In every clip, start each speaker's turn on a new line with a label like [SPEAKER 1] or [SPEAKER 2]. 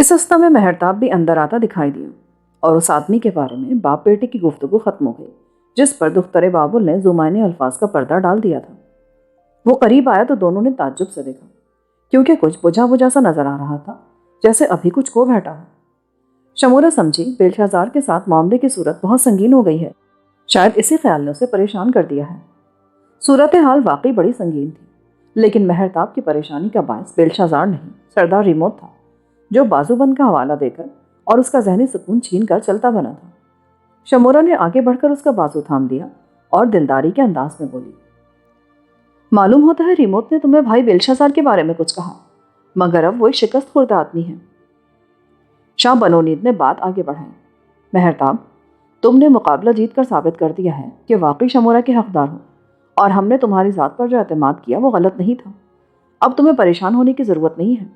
[SPEAKER 1] اس اسنا میں مہرتاب بھی اندر آتا دکھائی دیا اور اس آدمی کے بارے میں باپ بیٹے کی گفتگو ختم ہو گئی جس پر دختر بابل نے زمانے الفاظ کا پردہ ڈال دیا تھا۔ وہ قریب آیا تو دونوں نے تعجب سے دیکھا کیونکہ کچھ بجھا بجھا سا نظر آ رہا تھا، جیسے ابھی کچھ کھو بیٹھا ہو۔ شمورہ سمجھی بیلشازار کے ساتھ معاملے کی صورت بہت سنگین ہو گئی ہے، شاید اسی خیال نے اسے پریشان کر دیا ہے۔ صورتحال واقعی بڑی سنگین تھی، لیکن مہرتاب کی پریشانی کا باعث بیلشازار نہیں، سردار ریموت تھا، جو بازو بند کا حوالہ دے کر اور اس کا ذہنی سکون چھین کر چلتا بنا تھا۔ شمورہ نے آگے بڑھ کر اس کا بازو تھام دیا اور دلداری کے انداز میں بولی، معلوم ہوتا ہے ریموت نے تمہیں بھائی بیلشازار کے بارے میں کچھ کہا، مگر اب وہ ایک شکست خوردہ آدمی ہے۔ شاہ بنونید نے بات آگے بڑھائی، مہرتاب، تم نے مقابلہ جیت کر ثابت کر دیا ہے کہ واقعی شمورہ کے حقدار ہو، اور ہم نے تمہاری ذات پر جو اعتماد کیا وہ غلط نہیں تھا۔ اب تمہیں پریشان ہونے کی ضرورت نہیں ہے۔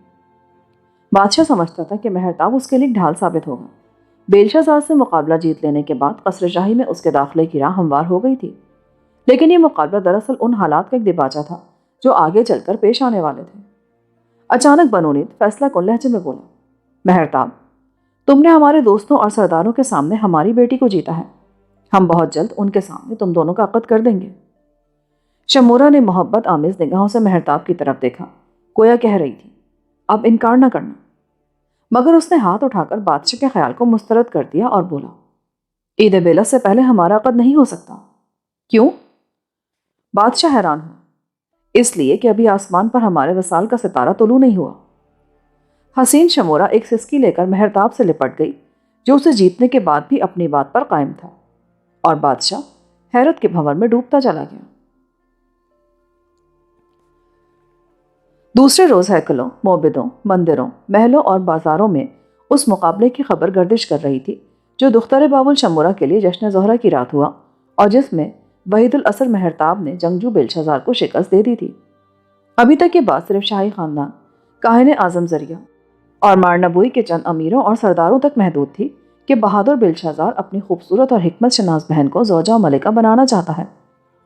[SPEAKER 1] بادشاہ سمجھتا تھا کہ مہرتاب اس کے لیے ڈھال ثابت ہوگا۔ بیلشازار سے مقابلہ جیت لینے کے بعد قصر شاہی میں اس کے داخلے کی راہ ہموار ہو گئی تھی، لیکن یہ مقابلہ دراصل ان حالات کا ایک دباچہ تھا جو آگے چل کر پیش آنے والے تھے۔ اچانک بنونید فیصلہ کن لہجے میں بولا، مہرتاب، تم نے ہمارے دوستوں اور سرداروں کے سامنے ہماری بیٹی کو جیتا ہے، ہم بہت جلد ان کے سامنے تم دونوں کا عقد کر دیں گے۔ شمورہ نے محبت آمیز نگاہوں سے مہرتاب کی طرف دیکھا، گویا کہہ رہی تھی، اب انکار نہ کرنا، مگر اس نے ہاتھ اٹھا کر بادشاہ کے خیال کو مسترد کر دیا اور بولا، عید بیلت سے پہلے ہمارا عقد نہیں ہو سکتا۔ کیوں؟ بادشاہ حیران ہوا۔ اس لیے کہ ابھی آسمان پر ہمارے وصال کا ستارہ طلوع نہیں ہوا۔ حسین شمورہ ایک سسکی لے کر مہرتاب سے لپٹ گئی، جو اسے جیتنے کے بعد بھی اپنی بات پر قائم تھا، اور بادشاہ حیرت کے بھنور میں ڈوبتا چلا گیا۔ دوسرے روز ہیکلوں، معبدوں، مندروں، محلوں اور بازاروں میں اس مقابلے کی خبر گردش کر رہی تھی جو دختر بابل شمورہ کے لیے جشن زہرہ کی رات ہوا اور جس میں وحید العصر مہرتاب نے جنگجو بیلشازار کو شکست دے دی تھی۔ ابھی تک یہ بات صرف شاہی خاندان، کاہن اعظم ذریعہ اور مارنبوئی کے چند امیروں اور سرداروں تک محدود تھی کہ بہادر بیلشازار اپنی خوبصورت اور حکمت شناس بہن کو زوجہ و ملکہ بنانا چاہتا ہے،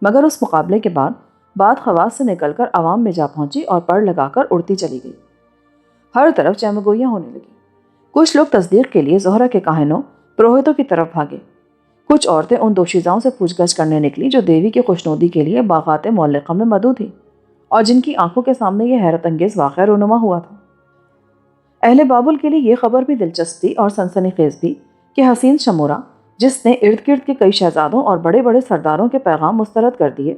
[SPEAKER 1] مگر اس مقابلے کے بعد بات خواص سے نکل کر عوام میں جا پہنچی اور پڑ لگا کر اڑتی چلی گئی۔ ہر طرف چمگوئیاں ہونے لگی۔ کچھ لوگ تصدیق کے لیے زہرہ کے کاہنوں، پروہتوں کی طرف بھاگے۔ کچھ عورتیں ان دوشیزاؤں سے پوچھ گچھ کرنے نکلی جو دیوی کی خوشنودی کے لیے باغات معلقہ میں مدعو تھی اور جن کی آنکھوں کے سامنے یہ حیرت انگیز واقعہ رونما ہوا تھا۔ اہل بابل کے لیے یہ خبر بھی دلچسپ تھی اور سنسنی خیز تھی کہ حسین شمورہ، جس نے ارد گرد کے کئی شہزادوں اور بڑے بڑے سرداروں کے پیغام مسترد کر دیے،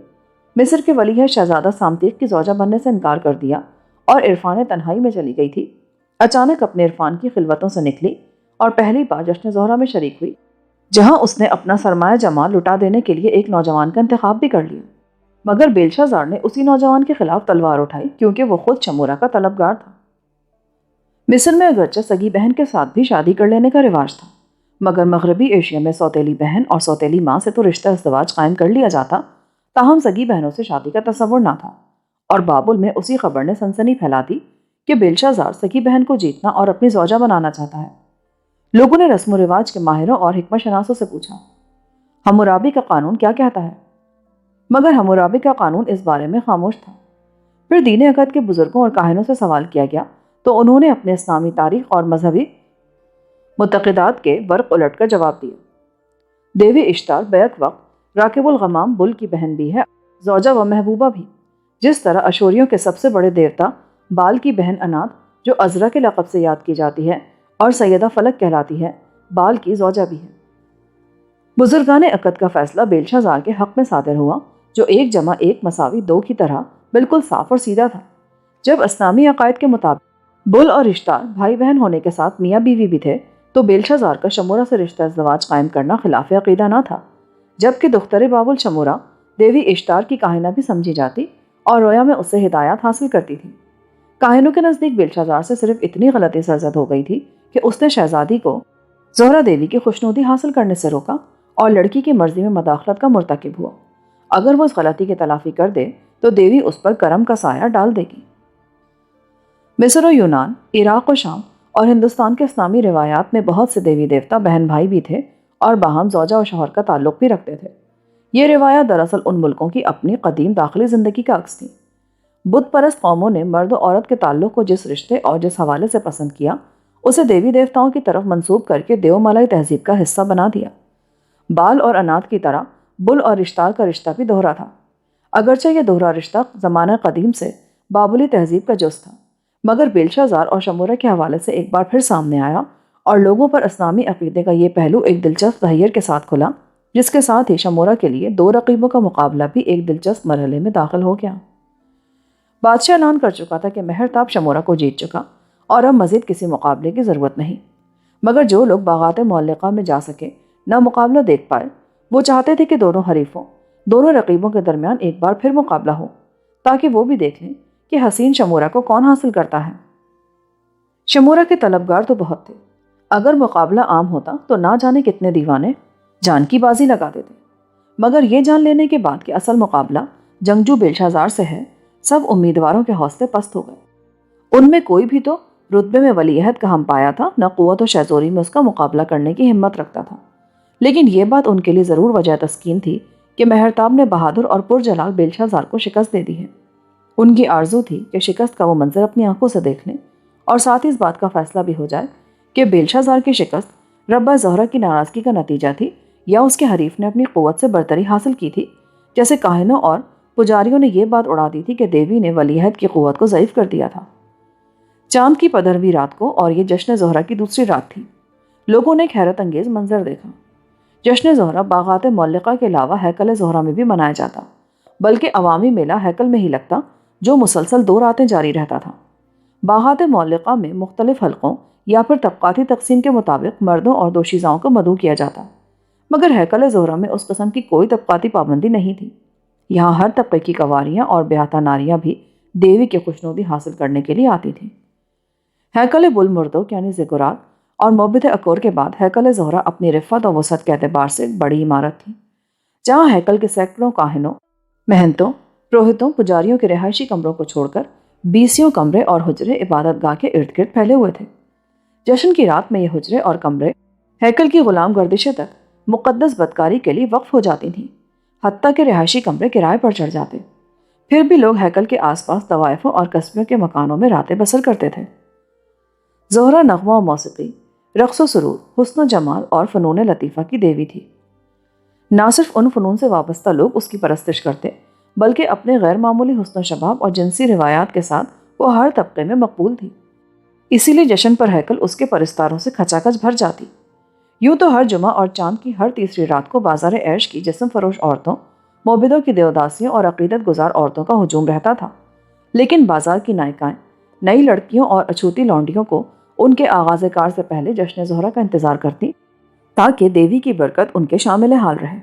[SPEAKER 1] مصر کے ولی شہزادہ سامتیق کی زوجہ بننے سے انکار کر دیا اور عرفان تنہائی میں چلی گئی تھی، اچانک اپنے عرفان کی خلوتوں سے نکلی اور پہلی بار جشن زہرہ میں شریک ہوئی، جہاں اس نے اپنا سرمایہ جمال لٹا دینے کے لیے ایک نوجوان کا انتخاب بھی کر لیا، مگر بیلشازار نے اسی نوجوان کے خلاف تلوار اٹھائی کیونکہ وہ خود شمورہ کا طلبگار تھا۔ مصر میں اگرچہ سگی بہن کے ساتھ بھی شادی کر لینے کا رواج تھا، مگر مغربی ایشیا میں سوتیلی بہن اور سوتیلی ماں سے تو رشتہ ازدواج قائم کر لیا جاتا، تاہم سگی بہنوں سے شادی کا تصور نہ تھا، اور بابل میں اسی خبر نے سنسنی پھیلا دی کہ بیلشازار سگی بہن کو جیتنا اور اپنی زوجہ بنانا چاہتا ہے۔ لوگوں نے رسم و رواج کے ماہروں اور حکمت شناسوں سے پوچھا، حمورابی کا قانون کیا کہتا ہے؟ مگر حمورابی کا قانون اس بارے میں خاموش تھا۔ پھر دین عقد کے بزرگوں اور کاہنوں سے سوال کیا گیا تو انہوں نے اپنے اسلامی تاریخ اور مذہبی معتقدات کے ورق الٹ کر جواب دیا۔ دیوی اشتار بیک وقت راکب الغمام بل کی بہن بھی ہے، زوجہ و محبوبہ بھی، جس طرح اشوریوں کے سب سے بڑے دیوتا بال کی بہن انات، جو عذرا کے لقب سے یاد کی جاتی ہے اور سیدہ فلک کہلاتی ہے، بال کی زوجہ بھی ہے۔ بزرگان عقد کا فیصلہ بیلشازار کے حق میں صادر ہوا، جو 1+1=2 کی طرح بالکل صاف اور سیدھا تھا۔ جب اسلامی عقائد کے مطابق بل اور اشتار بھائی بہن ہونے کے ساتھ میاں بیوی بھی تھے، تو بیلشازار کا شمورہ سے رشتہ ازدواج قائم کرنا خلاف عقیدہ نہ تھا، جبکہ دختر بابل شمورہ دیوی اشتار کی کاہنہ بھی سمجھی جاتی اور رویا میں اس سے ہدایات حاصل کرتی تھی۔ کاہنوں کے نزدیک بیلشازار سے صرف اتنی غلطی سرزد ہو گئی تھی کہ اس نے شہزادی کو زہرہ دیوی کی خوشنودی حاصل کرنے سے روکا اور لڑکی کی مرضی میں مداخلت کا مرتکب ہوا۔ اگر وہ اس غلطی کی تلافی کر دے تو دیوی اس پر کرم کا سایہ ڈال دے گی۔ مصر و یونان، عراق و شام اور ہندوستان کے اسلامی روایات میں بہت سے دیوی دیوتا بہن بھائی بھی تھے اور باہم زوجہ و شوہر کا تعلق بھی رکھتے تھے۔ یہ روایات دراصل ان ملکوں کی اپنی قدیم داخلی زندگی کا عکس تھی۔ بت پرست قوموں نے مرد و عورت کے تعلق کو جس رشتے اور جس حوالے سے پسند کیا، اسے دیوی دیوتاؤں کی طرف منسوب کر کے دیومالائی تہذیب کا حصہ بنا دیا۔ بال اور انات کی طرح بل اور اشتار کا رشتہ بھی دوہرا تھا۔ اگرچہ یہ دوہرا رشتہ زمانہ قدیم سے بابلی تہذیب کا جز تھا، مگر بیلشازار اور شمورہ کے حوالے سے ایک بار پھر سامنے آیا اور لوگوں پر اسلامی عقیدے کا یہ پہلو ایک دلچسپ تحیر کے ساتھ کھلا، جس کے ساتھ ہی شمورہ کے لیے دو رقیبوں کا مقابلہ بھی ایک دلچسپ مرحلے میں داخل ہو گیا۔ بادشاہ اعلان کر چکا تھا کہ مہرتاب شمورہ کو جیت چکا اور اب مزید کسی مقابلے کی ضرورت نہیں، مگر جو لوگ باغات معلقہ میں جا سکے نہ مقابلہ دیکھ پائے، وہ چاہتے تھے کہ دونوں رقیبوں کے درمیان ایک بار پھر مقابلہ ہو، تاکہ وہ بھی دیکھ لیں کہ حسین شمورہ کو کون حاصل کرتا ہے۔ شمورہ کے طلبگار تو بہت تھے، اگر مقابلہ عام ہوتا تو نہ جانے کتنے دیوانے جان کی بازی لگا دیتے، مگر یہ جان لینے کے بعد کہ اصل مقابلہ جنگجو بیلشازار سے ہے، سب امیدواروں کے حوصلے پست ہو گئے۔ ان میں کوئی بھی تو رتبے میں ولی عہد کا ہم پایا تھا، نہ قوت و شہزوری میں اس کا مقابلہ کرنے کی ہمت رکھتا تھا، لیکن یہ بات ان کے لیے ضرور وجہ تسکین تھی کہ مہرتاب نے بہادر اور پرجلال بیلشازار کو شکست دے دی ہے۔ ان کی آرزو تھی کہ شکست کا وہ منظر اپنی آنکھوں سے دیکھ لیں، اور ساتھ ہی اس بات کا فیصلہ بھی ہو جائے کہ بیلشازار کی شکست ربہ زہرہ کی ناراضگی کا نتیجہ تھی یا اس کے حریف نے اپنی قوت سے برتری حاصل کی تھی، جیسے کاہنوں اور پجاریوں نے یہ بات اڑا دی تھی کہ دیوی نے ولی عہد کی قوت کو ضعیف کر دیا تھا۔ چاند کی 15ویں رات کو، اور یہ جشن زہرہ کی دوسری رات تھی، لوگوں نے ایک حیرت انگیز منظر دیکھا۔ جشن زہرہ باغات معلقہ کے علاوہ ہیکل زہرہ میں بھی منایا جاتا، بلکہ عوامی میلہ ہیکل میں ہی لگتا جو مسلسل 2 راتیں جاری رہتا تھا۔ باغات معلقہ میں مختلف حلقوں یا پھر طبقاتی تقسیم کے مطابق مردوں اور دوشیزاؤں کو مدعو کیا جاتا، مگر ہیکل زہرہ میں اس قسم کی کوئی طبقاتی پابندی نہیں تھی۔ یہاں ہر طبقے کی کنواریاں اور بیاہتا ناریاں بھی دیوی کی خوشنودی حاصل کرنے کے لیے آتی تھیں۔ ہیکل بل مردوک یعنی زگورات اور موبد اکور کے بعد ہیکل زہرہ اپنی رفعت و وسعت کے اعتبار سے ایک بڑی عمارت تھی، جہاں ہیکل کے سینکڑوں کاہنوں، مہنتوں، پروہتوں، پجاریوں کے رہائشی کمروں کو چھوڑ کر 20 کمرے اور حجرے عبادت گاہ کے ارد گرد پھیلے ہوئے تھے۔ جشن کی رات میں یہ حجرے اور کمرے ہیکل کی غلام گردشیں تک مقدس بدکاری کے لیے وقف ہو جاتی تھیں، حتیٰ کہ رہائشی کمرے کرائے پر چڑھ جاتے۔ پھر بھی لوگ ہیکل کے آس پاس طوائفوں اور قصبیوں کے مکانوں میں راتیں بسر کرتے تھے۔ زہرہ نغمہ و موسیقی، رقص و سرور، حسن و جمال اور فنون لطیفہ کی دیوی تھی۔ نہ صرف ان فنون سے وابستہ لوگ اس کی پرستش کرتے، بلکہ اپنے غیر معمولی حسن و شباب اور جنسی روایات کے ساتھ وہ ہر طبقے میں مقبول تھی۔ اسی لیے جشن پر ہیکل اس کے پرستاروں سے کھچا کھچ بھر جاتی۔ یوں تو ہر جمعہ اور چاند کی ہر تیسری رات کو بازار عیش کی جسم فروش عورتوں، موبدوں کی دیوداسیوں اور عقیدت گزار عورتوں کا ہجوم رہتا تھا، لیکن بازار کی نائکائیں نئی لڑکیوں اور اچھوتی لونڈیوں کو ان کے آغاز کار سے پہلے جشن زہرہ کا انتظار کرتی، تاکہ دیوی کی برکت ان کے شامل حال رہے۔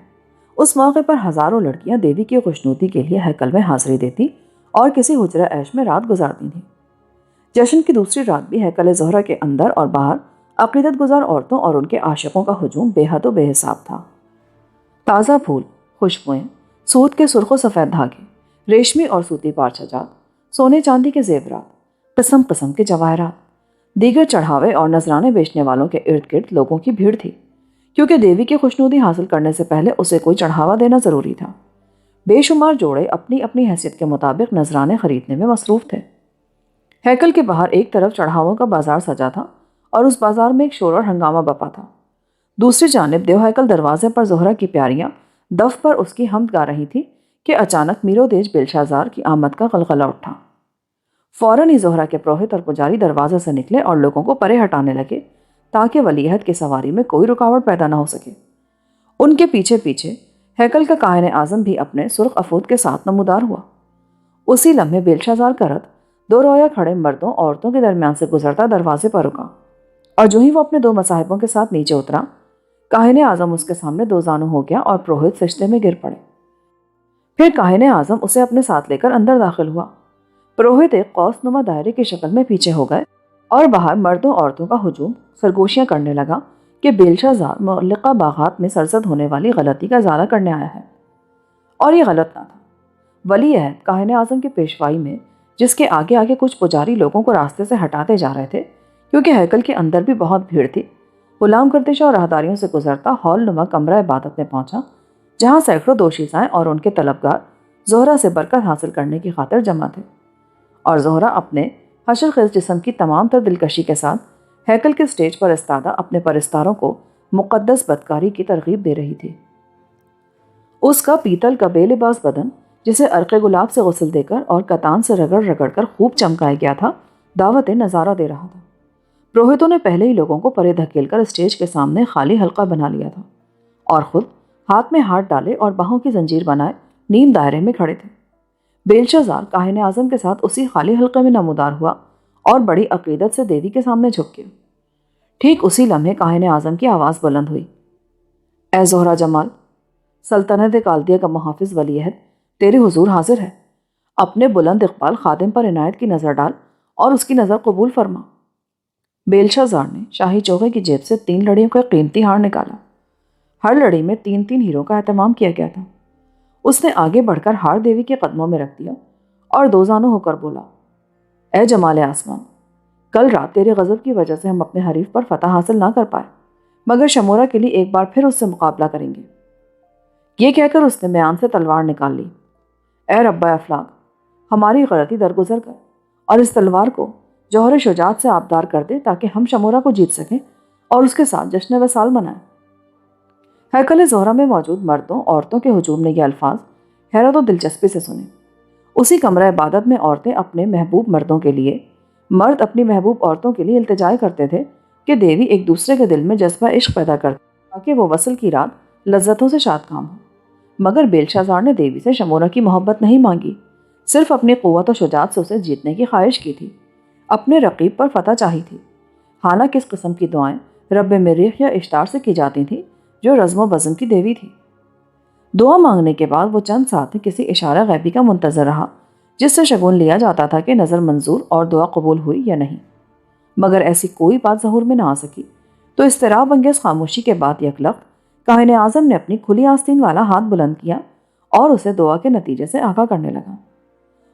[SPEAKER 1] اس موقع پر ہزاروں لڑکیاں دیوی کی خوشنودی کے لیے ہیکل میں حاضری دیتی اور کسی حجرہ عیش میں رات گزارتی تھیں۔ جشن کی دوسری رات بھی ہیکل زہرہ کے اندر اور باہر عقیدت گزار عورتوں اور ان کے عاشقوں کا ہجوم بے حد و بے حساب تھا۔ تازہ پھول، خوشبوئیں، سوت کے سرخ و سفید دھاگے، ریشمی اور سوتی پارچہ، سونے چاندی کے زیورات، قسم قسم کے جواہرات، دیگر چڑھاوے اور نذرانے بیچنے والوں کے ارد گرد لوگوں کی بھیڑ تھی، کیونکہ دیوی کی خوشنودی حاصل کرنے سے پہلے اسے کوئی چڑھاوا دینا ضروری تھا۔ بے شمار جوڑے اپنی اپنی حیثیت کے مطابق نذرانے خریدنے میں مصروف تھے۔ ہیکل کے باہر ایک طرف چڑھاووں کا بازار سجا تھا اور اس بازار میں ایک شور اور ہنگامہ بپا تھا۔ دوسری جانب دیو ہیکل دروازے پر زہرہ کی پیاریاں دف پر اس کی حمد گا رہی تھی کہ اچانک میرودیج بیلشازار کی آمد کا غلغلہ اٹھا۔ فوراً ہی زہرہ کے پروہت اور پجاری دروازے سے نکلے اور لوگوں کو پرے ہٹانے لگے تاکہ ولی عہد کی سواری میں کوئی رکاوٹ پیدا نہ ہو سکے۔ ان کے پیچھے پیچھے ہیکل کا کاہن اعظم بھی اپنے سرخ افود کے ساتھ نمودار ہوا۔ اسی لمحے بیلشازار کا رتھ 2 رویا کھڑے مردوں عورتوں کے درمیان سے گزرتا دروازے پر رکا، اور جو ہی وہ اپنے 2 مصاحبوں کے ساتھ نیچے اترا، کاہن اعظم اس کے سامنے 2 زانو ہو گیا اور پروہت سجدے میں گر پڑے۔ پھر کاہن اعظم اسے اپنے ساتھ لے کر اندر داخل ہوا۔ پروہت ایک قوس نما دائرے کی شکل میں پیچھے ہو گئے اور باہر مردوں عورتوں کا ہجوم سرگوشیاں کرنے لگا کہ بیلشازار معلقہ باغات میں سرزد ہونے والی غلطی کا ازالہ کرنے آیا ہے۔ اور یہ غلط نہ تھا۔ ولی عہد کاہن اعظم کی پیشوائی میں، جس کے آگے آگے کچھ پجاری لوگوں کو راستے سے ہٹاتے جا رہے تھے کیونکہ ہیکل کے اندر بھی بہت بھیڑ تھی، غلام گردشوں اور راہداریوں سے گزرتا ہال نما کمرہ عبادت میں پہنچا، جہاں سینکڑوں دوشیزائیں اور ان کے طلبگار زہرہ سے برکت حاصل کرنے کی خاطر جمع تھے، اور زہرہ اپنے حشر خیز جسم کی تمام تر دلکشی کے ساتھ ہیکل کے سٹیج پر استادہ اپنے پرستاروں کو مقدس بدکاری کی ترغیب دے رہی تھی۔ اس کا پیتل کا بے لباس بدن، جسے عرق گلاب سے غسل دے کر اور کتان سے رگڑ رگڑ کر خوب چمکایا گیا تھا، دعوت نظارہ دے رہا تھا۔ پروہتوں نے پہلے ہی لوگوں کو پرے دھکیل کر اسٹیج کے سامنے خالی حلقہ بنا لیا تھا اور خود ہاتھ میں ہاتھ ڈالے اور باہوں کی زنجیر بنائے نیم دائرے میں کھڑے تھے۔ بیلشازار کاہن اعظم کے ساتھ اسی خالی حلقے میں نمودار ہوا اور بڑی عقیدت سے دیوی کے سامنے جھک گیا۔ ٹھیک اسی لمحے کاہن اعظم کی آواز بلند ہوئی، اے زہرہ جمال، سلطنت کالدیہ کا محافظ ولی عہد تیرے حضور حاضر ہے۔ اپنے بلند اقبال خادم پر عنایت کی نظر ڈال اور اس کی نظر قبول فرما۔ بیلشازار نے شاہی چوغے کی جیب سے 3 لڑیوں کا قیمتی ہار نکالا۔ ہر لڑی میں 3 ہیروں کا اہتمام کیا گیا تھا۔ اس نے آگے بڑھ کر ہار دیوی کے قدموں میں رکھ دیا اور دوزانوں ہو کر بولا، اے جمال آسمان، کل رات تیرے غضب کی وجہ سے ہم اپنے حریف پر فتح حاصل نہ کر پائے، مگر شمورہ کے لیے ایک بار پھر اس سے مقابلہ کریں گے۔ یہ کہہ کر اس نے میان سے تلوار نکال لی۔ اے رب افلاک، ہماری غلطی درگزر کر اور اس تلوار کو جوہر شجاعت سے آبدار کر دے تاکہ ہم شمورہ کو جیت سکیں اور اس کے ساتھ جشن وصال منائیں۔ ہیکل زہرہ میں موجود مردوں عورتوں کے ہجوم نے یہ الفاظ حیرت و دلچسپی سے سنے۔ اسی کمرہ عبادت میں عورتیں اپنے محبوب مردوں کے لیے، مرد اپنی محبوب عورتوں کے لیے التجا کرتے تھے کہ دیوی ایک دوسرے کے دل میں جذبہ عشق پیدا کر دے تاکہ وہ وصل کی رات لذتوں سے شاد کام ہو۔ مگر بیلشازار نے دیوی سے شمورہ کی محبت نہیں مانگی، صرف اپنی قوت و شجاعت سے اسے جیتنے کی خواہش کی تھی، اپنے رقیب پر فتح چاہی تھی۔ حالانکہ اس قسم کی دعائیں رب مریخ یا اشتار سے کی جاتی تھیں جو رزم و بزم کی دیوی تھی۔ دعا مانگنے کے بعد وہ چند ساتھ کسی اشارہ غیبی کا منتظر رہا جس سے شگون لیا جاتا تھا کہ نظر منظور اور دعا قبول ہوئی یا نہیں، مگر ایسی کوئی بات ظہور میں نہ آ سکی۔ تو اضطراب انگیز خاموشی کے بعد یکلخت کاہن اعظم نے اپنی کھلی آستین والا ہاتھ بلند کیا اور اسے دعا کے نتیجے سے آگاہ کرنے لگا۔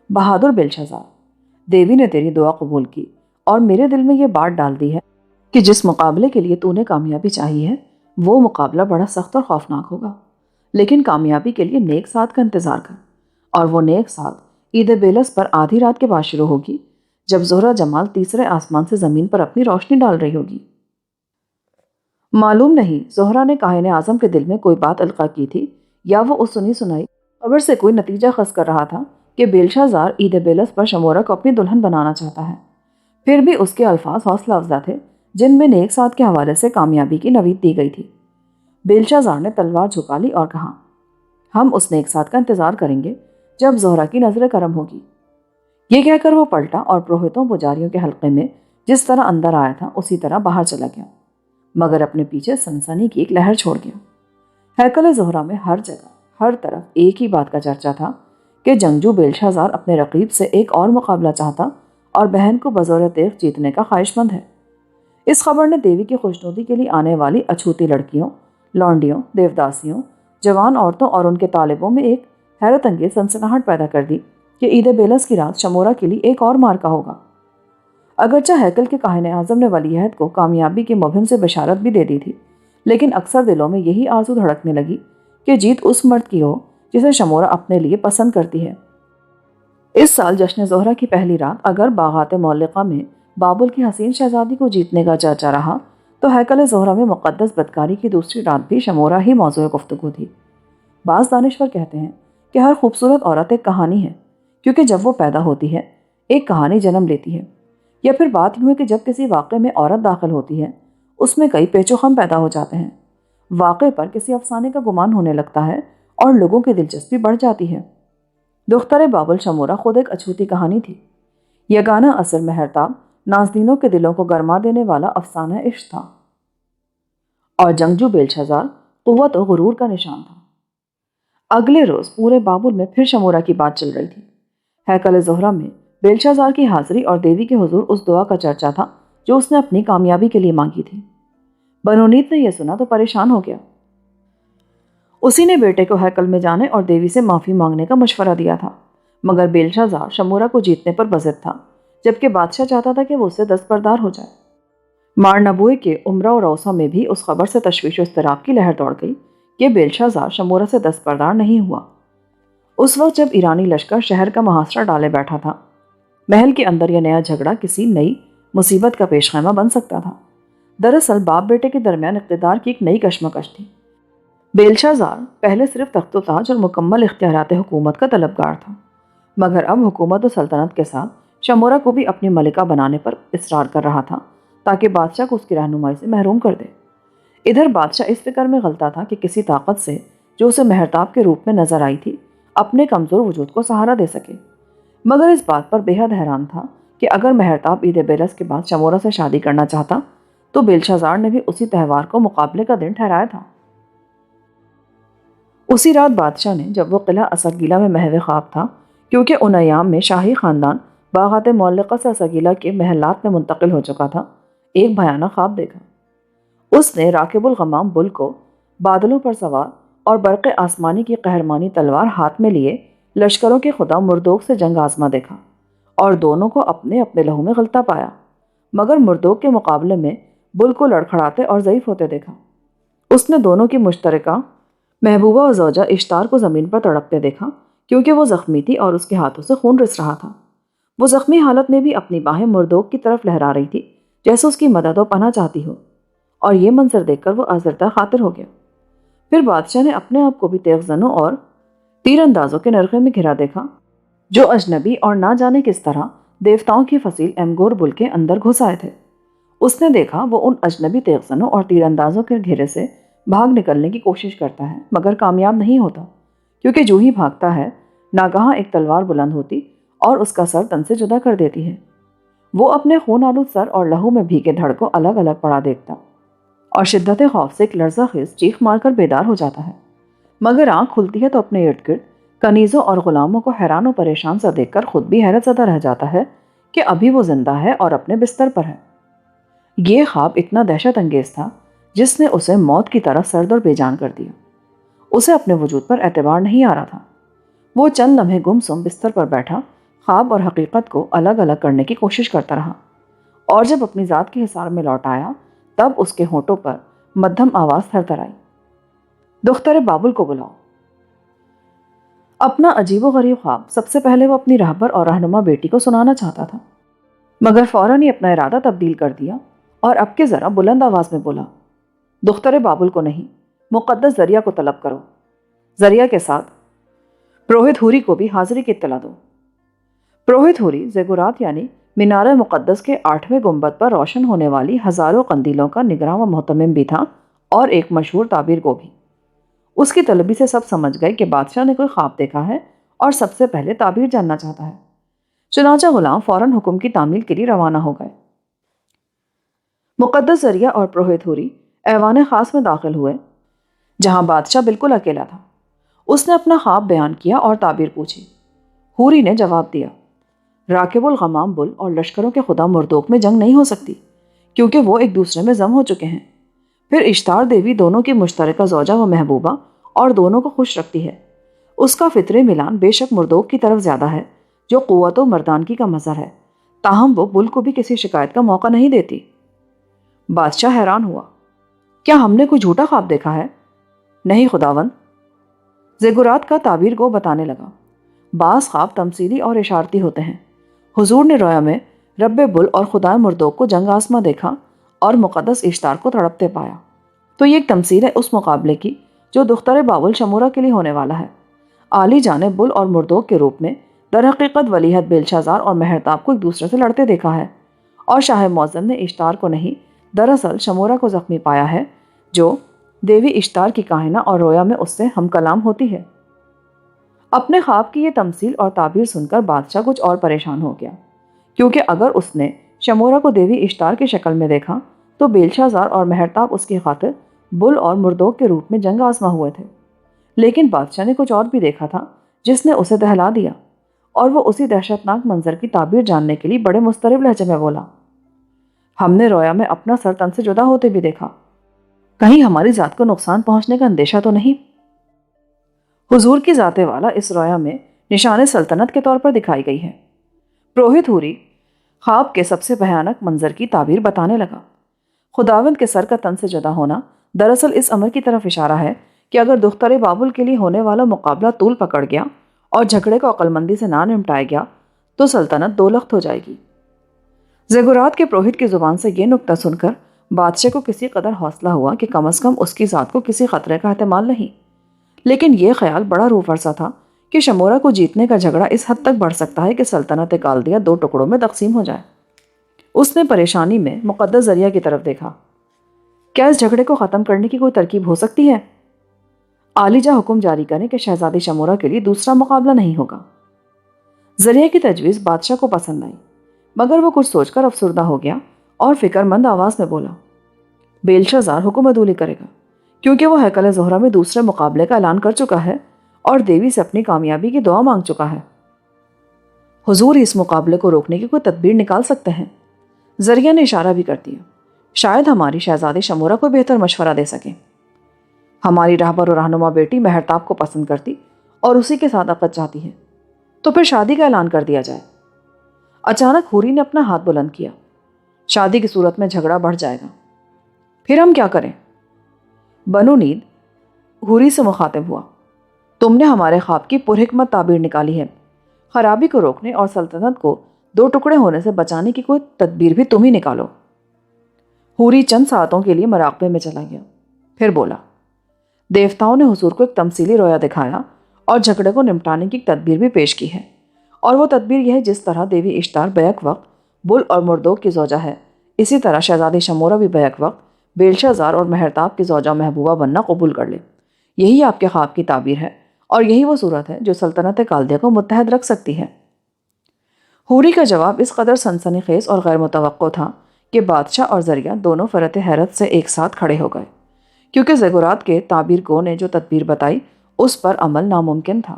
[SPEAKER 1] بہادر بیلشازار، دیوی نے تیری دعا قبول کی اور میرے دل میں یہ بات ڈال دی ہے کہ جس مقابلے کے لیے تو نے کامیابی چاہی ہے وہ مقابلہ بڑا سخت اور خوفناک ہوگا، لیکن کامیابی کے لیے نیک ساتھ کا انتظار کر، اور وہ نیک ساتھ عید بیلس پر آدھی رات کے بعد شروع ہوگی جب زہرہ جمال تیسرے آسمان سے زمین پر اپنی روشنی ڈال رہی ہوگی۔ معلوم نہیں زہرہ نے کاہن اعظم کے دل میں کوئی بات القاء کی تھی یا وہ اس سنی سنائی خبر سے کوئی نتیجہ خاص کر رہا تھا کہ بیلشازار عید بیلس پر شمورہ کو اپنی دلہن بنانا چاہتا ہے۔ پھر بھی اس کے الفاظ حوصلہ افزا تھے جن میں نیک ساتھ کے حوالے سے کامیابی کی نوید دی گئی تھی۔ بیلشازار نے تلوار جھکا لی اور کہا، ہم اس نیک ساتھ کا انتظار کریں گے جب زہرہ کی نظر کرم ہوگی۔ یہ کہہ کر وہ پلٹا اور پروہتوں پجاریوں کے حلقے میں جس طرح اندر آیا تھا اسی طرح باہر چلا گیا، مگر اپنے پیچھے سنسنی کی ایک لہر چھوڑ گیا۔ ہیکل زہرہ میں ہر جگہ ہر طرف ایک ہی بات کا چرچا تھا کہ جنگجو بیلشازار اپنے رقیب سے ایک اور مقابلہ چاہتا اور بہن کو بزور تیغ جیتنے کا خواہش مند ہے۔ اس خبر نے دیوی کی خوشنودی کے لیے آنے والی اچھوتی لڑکیوں، لونڈیوں، دیوداسیوں، جوان عورتوں اور ان کے طالبوں میں ایک حیرت انگیز سنسناہٹ پیدا کر دی کہ عید بیلس کی رات شمورہ کے لیے ایک اور مارکا ہوگا۔ اگرچہ ہیکل کے کاہن اعظم نے ولی عہد کو کامیابی کی مبہم سے بشارت بھی دے دی تھی، لیکن اکثر دلوں میں یہی آرزو دھڑکنے لگی کہ جیت اس مرد کی ہو جسے شمورہ اپنے لیے پسند کرتی ہے۔ اس سال جشن زہرہ کی پہلی رات اگر باغات معلقہ میں بابل کی حسین شہزادی کو جیتنے کا چرچا رہا تو ہیکل زہرہ میں مقدس بدکاری کی دوسری رات بھی شمورہ ہی موضوع گفتگو تھی۔ بعض دانشور کہتے ہیں کہ ہر خوبصورت عورت ایک کہانی ہے، کیونکہ جب وہ پیدا ہوتی ہے ایک کہانی جنم لیتی ہے، یا پھر بات یوں ہے کہ جب کسی واقعے میں عورت داخل ہوتی ہے اس میں کئی پیچ و خم پیدا ہو جاتے ہیں، واقعے پر کسی افسانے کا گمان ہونے لگتا ہے اور لوگوں کی دلچسپی بڑھ جاتی ہے۔ دختر بابل شمورہ خود ایک اچھوتی کہانی تھی، یگانہ اثر مہرتاب ناظرینوں کے دلوں کو گرما دینے والا افسانہ عشق تھا، اور جنگجو بیلشازار قوت و غرور کا نشان تھا۔ اگلے روز پورے بابل میں پھر شمورہ کی بات چل رہی تھی۔ ہیکل زہرہ میں بیلشازار کی حاضری اور دیوی کے حضور اس دعا کا چرچا تھا جو اس نے اپنی کامیابی کے لیے مانگی تھی۔ بنونیت نے یہ سنا تو پریشان ہو گیا۔ اسی نے بیٹے کو ہیکل میں جانے اور دیوی سے معافی مانگنے کا مشورہ دیا تھا، مگر بیلشازار شمورہ کو جیتنے پر بضد تھا، جبکہ بادشاہ چاہتا تھا کہ وہ اس سے دستبردار ہو جائے۔ مارنبوئے کے عمرہ و روسا میں بھی اس خبر سے تشویش و اضطراب کی لہر دوڑ گئی کہ بیلشازار شمورہ سے دستبردار نہیں ہوا۔ اس وقت جب ایرانی لشکر شہر کا محاصرہ ڈالے بیٹھا تھا، محل کے اندر یہ نیا جھگڑا کسی نئی مصیبت کا پیش خیمہ بن سکتا تھا۔ دراصل باپ بیٹے کے درمیان اقتدار کی ایک نئی کشمکش تھی۔ بیلشا زار پہلے صرف تخت و تاج اور مکمل اختیارات حکومت کا طلبگار تھا، مگر اب حکومت و سلطنت کے ساتھ شمورا کو بھی اپنی ملکہ بنانے پر اصرار کر رہا تھا تاکہ بادشاہ کو اس کی رہنمائی سے محروم کر دے۔ ادھر بادشاہ اس فکر میں غلطہ تھا کہ کسی طاقت سے جو اسے مہرتاب کے روپ میں نظر آئی تھی اپنے کمزور وجود کو سہارا دے سکے، مگر اس بات پر بے حد حیران تھا کہ اگر مہرتاب عید بیلس کے بعد شمورا سے شادی کرنا چاہتا تو بیلشا زار نے بھی اسی تہوار کو مقابلے کا دن ٹھہرایا تھا۔ اسی رات بادشاہ نے، جب وہ قلعہ اسگیلا میں محو خواب تھا کیونکہ ان ایام میں شاہی خاندان باغات معلقہ سے اسگیلا کے محلات میں منتقل ہو چکا تھا، ایک بھیانک خواب دیکھا۔ اس نے راکب الغمام بل کو بادلوں پر سوار اور برق آسمانی کی قہرمانی تلوار ہاتھ میں لیے لشکروں کے خدا مردوک سے جنگ آزما دیکھا اور دونوں کو اپنے اپنے لہو میں غلطہ پایا، مگر مردوک کے مقابلے میں بل کو لڑکھڑاتے اور ضعیف ہوتے دیکھا۔ اس نے دونوں کی مشترکہ محبوبہ و زوجہ اشتار کو زمین پر تڑپتے دیکھا کیونکہ وہ زخمی تھی اور اس کے ہاتھوں سے خون رس رہا تھا۔ وہ زخمی حالت میں بھی اپنی باہیں مردوک کی طرف لہرا رہی تھی جیسے اس کی مدد و پناہ چاہتی ہو، اور یہ منظر دیکھ کر وہ آزردہ خاطر ہو گیا۔ پھر بادشاہ نے اپنے آپ کو بھی تیغ زنوں اور تیر اندازوں کے نرغے میں گھرا دیکھا جو اجنبی اور نہ جانے کس طرح دیوتاؤں کی فصیل ایمگور بل کے اندر گھس آئے تھے۔ اس نے دیکھا وہ ان اجنبی تیغ زنوں اور تیر اندازوں کے گھیرے سے بھاگ نکلنے کی کوشش کرتا ہے مگر کامیاب نہیں ہوتا، کیونکہ جو ہی بھاگتا ہے ناگہاں ایک تلوار بلند ہوتی اور اس کا سر تن سے جدا کر دیتی ہے۔ وہ اپنے خون آلود سر اور لہو میں بھیگے دھڑ کو الگ الگ پڑا دیکھتا اور شدت خوف سے ایک لرزہ خیز چیخ مار کر بیدار ہو جاتا ہے، مگر آنکھ کھلتی ہے تو اپنے ارد گرد کنیزوں اور غلاموں کو حیران و پریشان سا دیکھ کر خود بھی حیرت زدہ رہ جاتا ہے کہ ابھی وہ زندہ ہے اور اپنے بستر پر ہے۔ یہ خواب اتنا دہشت انگیز تھا جس نے اسے موت کی طرح سرد اور بے جان کر دیا۔ اسے اپنے وجود پر اعتبار نہیں آ رہا تھا۔ وہ چند لمحے گم سم بستر پر بیٹھا خواب اور حقیقت کو الگ الگ کرنے کی کوشش کرتا رہا، اور جب اپنی ذات کے حصار میں لوٹ آیا تب اس کے ہونٹوں پر مدھم آواز تھر تھر آئی، دختر بابل کو بلاؤ۔ اپنا عجیب و غریب خواب سب سے پہلے وہ اپنی رہبر اور رہنما بیٹی کو سنانا چاہتا تھا، مگر فوراً ہی اپنا ارادہ تبدیل کر دیا اور اب کے ذرا بلند آواز میں بولا، دختر بابل کو نہیں، مقدس ذریعہ کو طلب کرو۔ ذریعہ کے ساتھ پروہت ہوری کو بھی حاضری کی اطلاع دو۔ پروہت ہوری زیگورات یعنی مینار مقدس کے 8ویں گنبد پر روشن ہونے والی ہزاروں قندیلوں کا نگراں و محتمم بھی تھا اور ایک مشہور تعبیر گو بھی۔ اس کی طلبی سے سب سمجھ گئے کہ بادشاہ نے کوئی خواب دیکھا ہے اور سب سے پہلے تعبیر جاننا چاہتا ہے۔ چنانچہ غلام فوراً حکم کی تعمیل کے لیے روانہ ہو گئے۔ مقدس ذریعہ اور پروہت ہوری ایوان خاص میں داخل ہوئے جہاں بادشاہ بالکل اکیلا تھا۔ اس نے اپنا خواب بیان کیا اور تعبیر پوچھی۔ ہوری نے جواب دیا، راکب الغمام بل اور لشکروں کے خدا مردوک میں جنگ نہیں ہو سکتی کیونکہ وہ ایک دوسرے میں ضم ہو چکے ہیں۔ پھر اشتار دیوی دونوں کی مشترکہ زوجہ و محبوبہ اور دونوں کو خوش رکھتی ہے۔ اس کا فطری ملان بے شک مردوک کی طرف زیادہ ہے جو قوت و مردانگی کا مظہر ہے، تاہم وہ بل کو بھی کسی شکایت کا موقع نہیں دیتی۔ بادشاہ حیران ہوا، کیا ہم نے کوئی جھوٹا خواب دیکھا ہے؟ نہیں خداوند، زیگورات کا تعبیر گو بتانے لگا، بعض خواب تمثیلی اور اشارتی ہوتے ہیں۔ حضور نے رویا میں رب بل اور خدا مردوک کو جنگ آزما دیکھا اور مقدس اشتار کو تڑپتے پایا، تو یہ ایک تمثیل ہے اس مقابلے کی جو دختر بابل شمورا کے لیے ہونے والا ہے۔ عالی جانب بل اور مردوک کے روپ میں در حقیقت ولیعہد بیلشا زار اور مہرتاب کو ایک دوسرے سے لڑتے دیکھا ہے، اور شاہ معظم نے اشتار کو نہیں دراصل شمورا کو زخمی پایا ہے جو دیوی اشتار کی کاہنہ اور رویا میں اس سے ہم کلام ہوتی ہے۔ اپنے خواب کی یہ تمثیل اور تعبیر سن کر بادشاہ کچھ اور پریشان ہو گیا، کیونکہ اگر اس نے شمورا کو دیوی اشتار کی شکل میں دیکھا تو بیلشا زار اور مہرتاب اس کی خاطر بل اور مردوک کے روپ میں جنگ آزما ہوئے تھے، لیکن بادشاہ نے کچھ اور بھی دیکھا تھا جس نے اسے دہلا دیا، اور وہ اسی دہشتناک منظر کی تعبیر جاننے کے لیے بڑے مضطرب لہجے میں بولا، ہم نے رویا میں اپنا سر تن سے جدا ہوتے بھی دیکھا، کہیں ہماری ذات کو نقصان پہنچنے کا اندیشہ تو نہیں؟ حضور کی ذات والا اس رویا میں نشان سلطنت کے طور پر دکھائی گئی ہے۔ پروہت ہوری خواب کے سب سے بھیانک منظر کی تعبیر بتانے لگا۔ خداوند کے سر کا تن سے جدا ہونا دراصل اس امر کی طرف اشارہ ہے کہ اگر دختر بابل کے لیے ہونے والا مقابلہ طول پکڑ گیا اور جھگڑے کو عقل مندی سے نہ نمٹایا گیا تو سلطنت دو لخت ہو جائے گی۔ زیگورات کے پروہت کی زبان سے یہ نکتہ سن کر بادشاہ کو کسی قدر حوصلہ ہوا کہ کم از کم اس کی ذات کو کسی خطرے کا احتمال نہیں، لیکن یہ خیال بڑا روح فرسا تھا کہ شمورا کو جیتنے کا جھگڑا اس حد تک بڑھ سکتا ہے کہ سلطنت کالدیا 2 ٹکڑوں میں تقسیم ہو جائے۔ اس نے پریشانی میں مقدس ذریعہ کی طرف دیکھا۔ کیا اس جھگڑے کو ختم کرنے کی کوئی ترکیب ہو سکتی ہے؟ عالیجا حکم جاری کریں کہ شہزادی شمورا کے لیے دوسرا مقابلہ نہیں ہوگا۔ ذریعہ کی تجویز بادشاہ کو پسند آئی، مگر وہ کچھ سوچ کر افسردہ ہو گیا اور فکر مند آواز میں بولا، بیلشازار حکم عدولی کرے گا، کیونکہ وہ ہیکل زہرہ میں دوسرے مقابلے کا اعلان کر چکا ہے اور دیوی سے اپنی کامیابی کی دعا مانگ چکا ہے۔ حضور اس مقابلے کو روکنے کی کوئی تدبیر نکال سکتے ہیں؟ ذریعہ نے اشارہ بھی کر دیا، شاید ہماری شہزادی شمورا کو بہتر مشورہ دے سکیں۔ ہماری رہبر و رہنما بیٹی مہرتاب کو پسند کرتی اور اسی کے ساتھ عقد چاہتی ہے، تو پھر شادی کا اعلان کر دیا جائے۔ اچانک حوری نے اپنا ہاتھ بلند کیا، شادی کی صورت میں جھگڑا بڑھ جائے گا، پھر ہم کیا کریں؟ بنو نید حوری سے مخاطب ہوا، تم نے ہمارے خواب کی پرحکمت تعبیر نکالی ہے، خرابی کو روکنے اور سلطنت کو 2 ٹکڑے ہونے سے بچانے کی کوئی تدبیر بھی تم ہی نکالو۔ حوری چند ساعتوں کے لیے مراقبے میں چلا گیا، پھر بولا، دیوتاؤں نے حضور کو ایک تمثیلی رویا دکھایا اور جھگڑے کو نمٹانے کی تدبیر بھی پیش کی ہے، اور وہ تدبیر یہ ہے جس طرح دیوی اشتار بیک وقت بل اور مردوک کی زوجہ ہے، اسی طرح شہزادی شمورا بھی بیک وقت بیلشازار اور مہرتاب کی زوجہ محبوبہ بننا قبول کر لے۔ یہی آپ کے خواب کی تعبیر ہے اور یہی وہ صورت ہے جو سلطنت کالدیا کو متحد رکھ سکتی ہے۔ حوری کا جواب اس قدر سنسنی خیز اور غیر متوقع تھا کہ بادشاہ اور ذریعہ دونوں فرط حیرت سے ایک ساتھ کھڑے ہو گئے، کیونکہ زیگورات کے تعبیر گو نے جو تدبیر بتائی اس پر عمل ناممکن تھا۔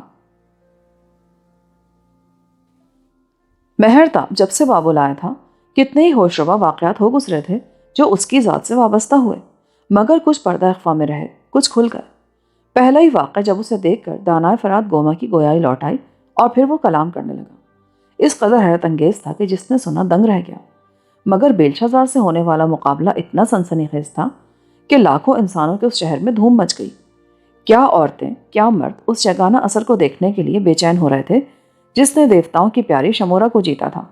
[SPEAKER 1] مہرتاب جب سے بابل آیا تھا کتنے ہی ہوش ربا واقعات ہو گزرے تھے جو اس کی ذات سے وابستہ ہوئے، مگر کچھ پردہ اخفا میں رہے، کچھ کھل گئے۔ پہلا ہی واقعہ جب اسے دیکھ کر دانائے فرات گوما کی گویائی لوٹ آئی اور پھر وہ کلام کرنے لگا، اس قدر حیرت انگیز تھا کہ جس نے سنا دنگ رہ گیا۔ مگر بیلشازار سے ہونے والا مقابلہ اتنا سنسنی خیز تھا کہ لاکھوں انسانوں کے اس شہر میں دھوم مچ گئی۔ کیا عورتیں کیا مرد اس شگانہ اثر کو دیکھنے کے لیے بے چین ہو رہے تھے جس نے دیوتاؤں کی پیاری شمورا کو جیتا تھا۔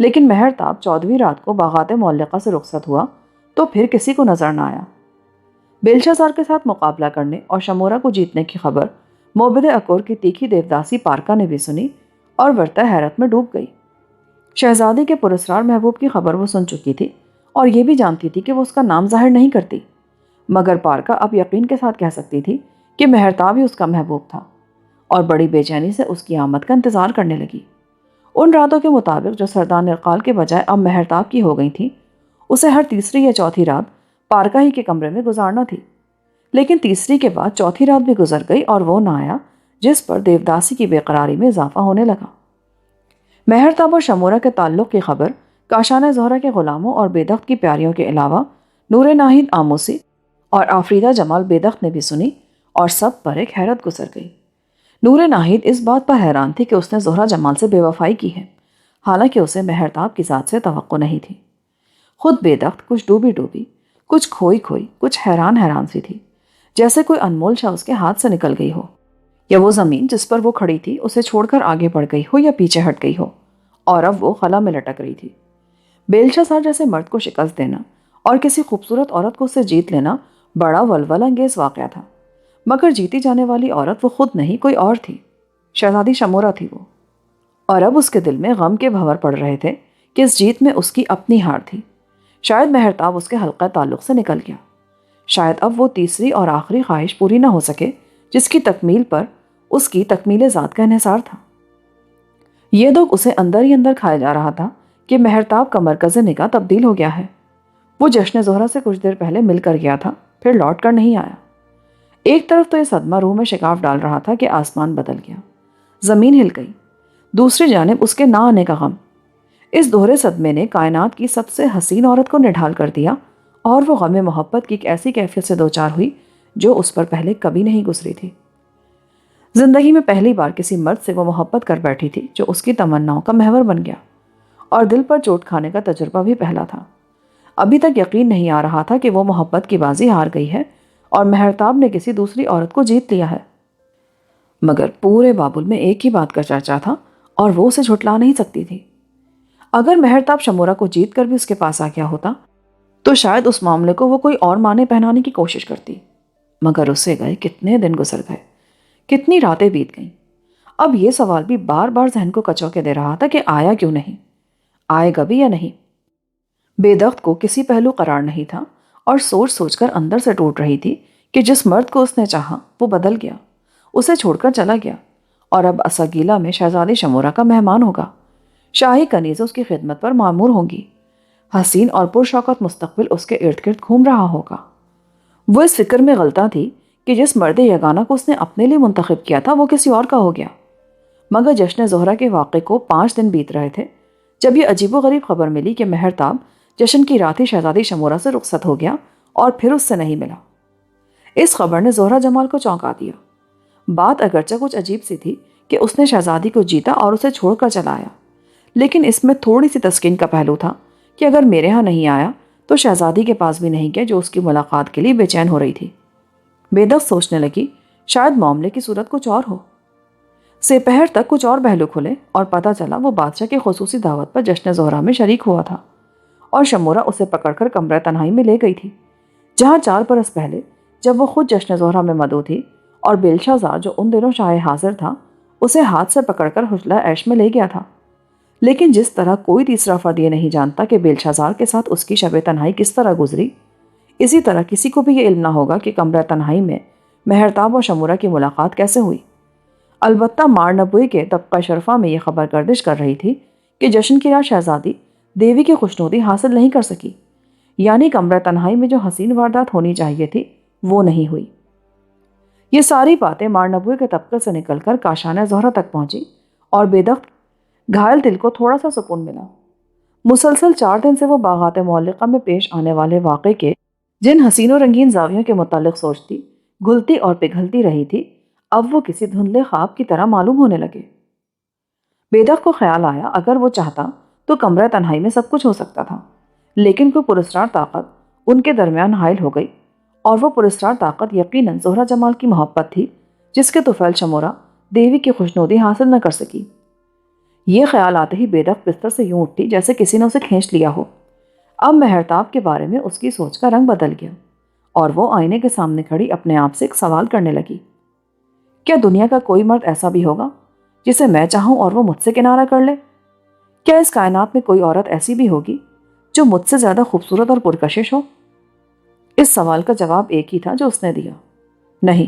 [SPEAKER 1] لیکن مہرتاب 14ویں رات کو باغات معلقہ سے رخصت ہوا تو پھر کسی کو نظر نہ آیا۔ بیلشازار کے ساتھ مقابلہ کرنے اور شمورا کو جیتنے کی خبر موبد اکور کی تیکھی دیوداسی پارکا نے بھی سنی اور ورتہ حیرت میں ڈوب گئی۔ شہزادی کے پراسرار محبوب کی خبر وہ سن چکی تھی اور یہ بھی جانتی تھی کہ وہ اس کا نام ظاہر نہیں کرتی، مگر پارکا اب یقین کے ساتھ کہہ سکتی تھی کہ مہرتاب ہی اس کا محبوب تھا، اور بڑی بے چینی سے اس کی آمد کا انتظار کرنے لگی۔ ان راتوں کے مطابق جو سردان ارقال کے بجائے اب مہرتاب کی ہو گئی تھی، اسے ہر تیسری یا چوتھی رات پارکا ہی کے کمرے میں گزارنا تھی، لیکن تیسری کے بعد چوتھی رات بھی گزر گئی اور وہ نہ آیا، جس پر دیوداسی کی بے قراری میں اضافہ ہونے لگا۔ مہرتاب اور شمورا کے تعلق کی خبر کاشانہ زہرہ کے غلاموں اور بیدخت کی پیاریوں کے علاوہ نور ناہید آموسی اور آفریدہ جمال بیدخت نے بھی سنی اور سب پر ایک حیرت گزر گئی۔ نور ناہید اس بات پر حیران تھی کہ اس نے زہرہ جمال سے بے وفائی کی ہے، حالانکہ اسے مہرتاب کی ذات سے توقع نہیں تھی۔ خود بیدخت کچھ ڈوبی ڈوبی، کچھ کھوئی کھوئی، کچھ حیران حیران سی تھی، جیسے کوئی انمول شے اس کے ہاتھ سے نکل گئی ہو، یا وہ زمین جس پر وہ کھڑی تھی اسے چھوڑ کر آگے بڑھ گئی ہو یا پیچھے ہٹ گئی ہو، اور اب وہ خلا میں لٹک رہی تھی۔ بیلشازار جیسے مرد کو شکست دینا اور کسی خوبصورت عورت کو اس سے جیت لینا بڑا ولولہ انگیز واقعہ تھا، مگر جیتی جانے والی عورت وہ خود نہیں کوئی اور تھی، شہزادی شمورا تھی وہ، اور اب اس کے دل میں غم کے بھنور پڑ رہے تھے کہ اس جیت میں اس کی اپنی ہار تھی۔ شاید مہرتاب اس کے حلقہ تعلق سے نکل گیا، شاید اب وہ تیسری اور آخری خواہش پوری نہ ہو سکے جس کی تکمیل پر اس کی تکمیل ذات کا انحصار تھا۔ یہ دکھ اسے اندر ہی اندر کھایا جا رہا تھا کہ مہرتاب کا مرکز نگاہ تبدیل ہو گیا ہے۔ وہ جشن زہرہ سے کچھ دیر پہلے مل کر گیا تھا، پھر لوٹ کر نہیں آیا۔ ایک طرف تو یہ صدمہ روح میں شگاف ڈال رہا تھا کہ آسمان بدل گیا، زمین ہل گئی، دوسری جانب اس کے نہ آنے کا غم۔ اس دوہرے صدمے نے کائنات کی سب سے حسین عورت کو نڈھال کر دیا، اور وہ غم محبت کی ایک ایسی کیفیت سے دوچار ہوئی جو اس پر پہلے کبھی نہیں گزری تھی۔ زندگی میں پہلی بار کسی مرد سے وہ محبت کر بیٹھی تھی جو اس کی تمناؤں کا محور بن گیا، اور دل پر چوٹ کھانے کا تجربہ بھی پہلا تھا۔ ابھی تک یقین نہیں آ رہا تھا کہ وہ محبت کی بازی ہار گئی ہے اور مہرتاب نے کسی دوسری عورت کو جیت لیا ہے، مگر پورے بابل میں ایک ہی بات کا چرچا تھا اور وہ اسے جھٹلا نہیں سکتی تھی۔ اگر مہرتاب شمورہ کو جیت کر بھی اس کے پاس آ گیا ہوتا تو شاید اس معاملے کو وہ کوئی اور معنی پہنانے کی کوشش کرتی، مگر اس سے گئے کتنے دن گزر گئے، کتنی راتیں بیت گئیں۔ اب یہ سوال بھی بار بار ذہن کو کچوکے دے رہا تھا کہ آیا کیوں نہیں، آئے گا بھی یا نہیں۔ بے دخت کو کسی پہلو قرار نہیں تھا اور سوچ سوچ کر اندر سے ٹوٹ رہی تھی کہ جس مرد کو اس نے چاہا وہ بدل گیا، اسے چھوڑ کر چلا گیا، اور اب اساگیلا میں شہزادی شمورہ کا مہمان ہوگا، شاہی کنیزیں اس کی خدمت پر معمور ہوں گی، حسین اور پرشوقت مستقبل اس کے ارد گرد گھوم رہا ہوگا۔ وہ اس فکر میں غلطاں تھی کہ جس مرد یگانہ کو اس نے اپنے لیے منتخب کیا تھا وہ کسی اور کا ہو گیا۔ مگر جشن زہرہ کے واقعے کو 5 دن بیت رہے تھے جب یہ عجیب و غریب خبر ملی کہ مہرتاب جشن کی رات ہی شہزادی شمورہ سے رخصت ہو گیا اور پھر اس سے نہیں ملا۔ اس خبر نے زہرہ جمال کو چونکا دیا۔ بات اگرچہ کچھ عجیب سی تھی کہ اس نے شہزادی کو جیتا اور اسے چھوڑ کر چلا آیا، لیکن اس میں تھوڑی سی تسکین کا پہلو تھا کہ اگر میرے ہاں نہیں آیا تو شہزادی کے پاس بھی نہیں گیا جو اس کی ملاقات کے لیے بے چین ہو رہی تھی۔ بے دخت سوچنے لگی شاید معاملے کی صورت کچھ اور ہو۔ سپہر تک کچھ اور پہلو کھلے اور پتہ چلا وہ بادشاہ کی خصوصی دعوت پر جشن زہرہ میں شریک ہوا تھا، اور شمورہ اسے پکڑ کر کمرہ تنہائی میں لے گئی تھی، جہاں 4 برس پہلے جب وہ خود جشن زہرہ میں مدعو تھی اور بیلشازار جو ان دنوں شاہ حاضر تھا اسے ہاتھ سے پکڑ کر حجلہ عیش میں لے گیا تھا۔ لیکن جس طرح کوئی تیسرا فرد یہ نہیں جانتا کہ بیلشازار کے ساتھ اس کی شب تنہائی کس طرح گزری، اسی طرح کسی کو بھی یہ علم نہ ہوگا کہ کمرہ تنہائی میں مہرتاب اور شمورہ کی ملاقات کیسے ہوئی۔ البتہ مارنبوئی کے طبقہ شرفا میں یہ خبر گردش کر رہی تھی کہ جشن کی رات شہزادی دیوی کی خوشنودی حاصل نہیں کر سکی، یعنی کمرہ تنہائی میں جو حسین واردات ہونی چاہیے تھی وہ نہیں ہوئی۔ یہ ساری باتیں مارنبوئی کے طبقے سے نکل کر کاشانہ زہرہ تک پہنچی اور بے دخت گھائل دل کو تھوڑا سا سکون ملا۔ مسلسل 4 دن سے وہ باغات معلقہ میں پیش آنے والے واقعے کے جن حسین و رنگین زاویوں کے متعلق سوچتی، گھلتی اور پگھلتی رہی تھی، اب وہ کسی دھندلے خواب کی طرح معلوم ہونے لگے۔ بے دخت کو خیال آیا اگر وہ چاہتا تو کمرہ تنہائی میں سب کچھ ہو سکتا تھا، لیکن کوئی پراسرار طاقت ان کے درمیان حائل ہو گئی، اور وہ پراسرار طاقت یقیناً زہرہ جمال کی محبت تھی جس کے طفیل شمورہ دیوی کی خوشنودی حاصل نہ کر سکی۔ یہ خیال آتے ہی بے دخت بستر سے یوں اٹھی جیسے کسی نے اسے کھینچ لیا ہو۔ اب مہرتاب کے بارے میں اس کی سوچ کا رنگ بدل گیا، اور وہ آئینے کے سامنے کھڑی اپنے آپ سے ایک سوال کرنے لگی، کیا دنیا کا کوئی مرد ایسا بھی ہوگا جسے میں چاہوں اور وہ مجھ سے کنارہ کر لے؟ کیا اس کائنات میں کوئی عورت ایسی بھی ہوگی جو مجھ سے زیادہ خوبصورت اور پرکشش ہو؟ اس سوال کا جواب ایک ہی تھا جو اس نے دیا، نہیں،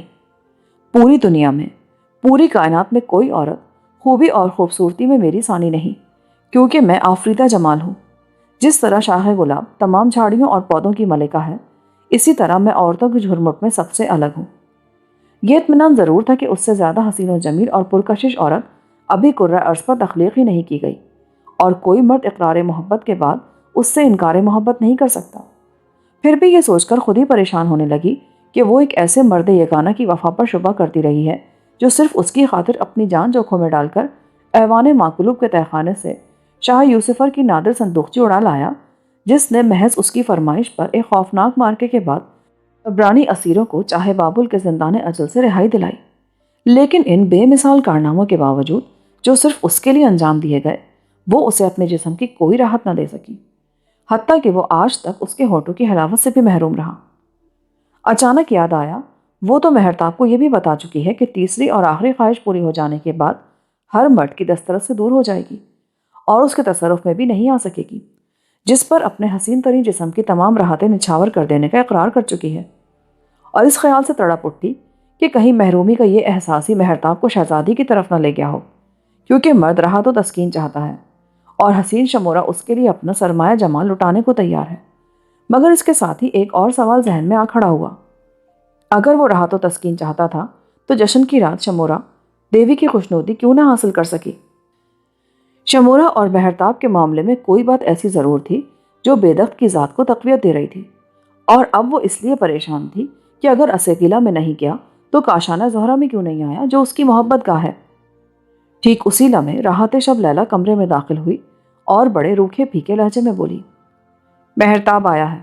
[SPEAKER 1] پوری دنیا میں، پوری کائنات میں کوئی عورت خوبی اور خوبصورتی میں میری ثانی نہیں، کیونکہ میں آفریدہ جمال ہوں۔ جس طرح شاہ گلاب تمام جھاڑیوں اور پودوں کی ملکہ ہے، اسی طرح میں عورتوں کی جھرمٹ میں سب سے الگ ہوں۔ یہ اطمینان ضرور تھا کہ اس سے زیادہ حسین و جمیل اور پرکشش عورت ابھی کرۂ ارض پر تخلیق ہی نہیں کی گئی، اور کوئی مرد اقرار محبت کے بعد اس سے انکار محبت نہیں کر سکتا۔ پھر بھی یہ سوچ کر خود ہی پریشان ہونے لگی کہ وہ ایک ایسے مرد یگانہ کی وفا پر شبہ کرتی رہی ہے جو صرف اس کی خاطر اپنی جان جوکھوں میں ڈال کر ایوان ماقلوب کے تہخانے سے شاہ یوسفر کی نادر صندوقچی اڑا لایا، جس نے محض اس کی فرمائش پر ایک خوفناک مارکے کے بعد عبرانی اسیروں کو چاہے بابل کے زندان اجل سے رہائی دلائی۔ لیکن ان بے مثال کارناموں کے باوجود جو صرف اس کے لیے انجام دیے گئے، وہ اسے اپنے جسم کی کوئی راحت نہ دے سکی، حتیٰ کہ وہ آج تک اس کے ہونٹوں کی حلاوت سے بھی محروم رہا۔ اچانک یاد آیا وہ تو مہرتاب کو یہ بھی بتا چکی ہے کہ تیسری اور آخری خواہش پوری ہو جانے کے بعد ہر مرد کی دسترس سے دور ہو جائے گی اور اس کے تصرف میں بھی نہیں آ سکے گی، جس پر اپنے حسین ترین جسم کی تمام راحتیں نچھاور کر دینے کا اقرار کر چکی ہے۔ اور اس خیال سے تڑپ اٹھی کہ کہیں محرومی کا یہ احساس ہی مہرتاب کو شہزادی کی طرف نہ لے گیا ہو، کیونکہ مرد رہا تو تسکین چاہتا ہے اور حسین شمورہ اس کے لیے اپنا سرمایہ جمال لٹانے کو تیار ہے۔ مگر اس کے ساتھ ہی ایک اور سوال ذہن میں آ کھڑا ہوا، اگر وہ رہا تو تسکین چاہتا تھا تو جشن کی رات شمورہ دیوی کی خوشنودی کیوں نہ حاصل کر سکی؟ شمورہ اور مہرتاب کے معاملے میں کوئی بات ایسی ضرور تھی جو بے دخت کی ذات کو تقویت دے رہی تھی، اور اب وہ اس لیے پریشان تھی کہ اگر اسیگیلا میں نہیں گیا تو کاشانہ زہرہ میں کیوں نہیں آیا جو اس کی محبت گاہ ہے۔ ٹھیک اسی لمحے راحت شب لیلا کمرے میں داخل ہوئی اور بڑے روکھے پھیکے لہجے میں بولی، مہرتاب آیا ہے۔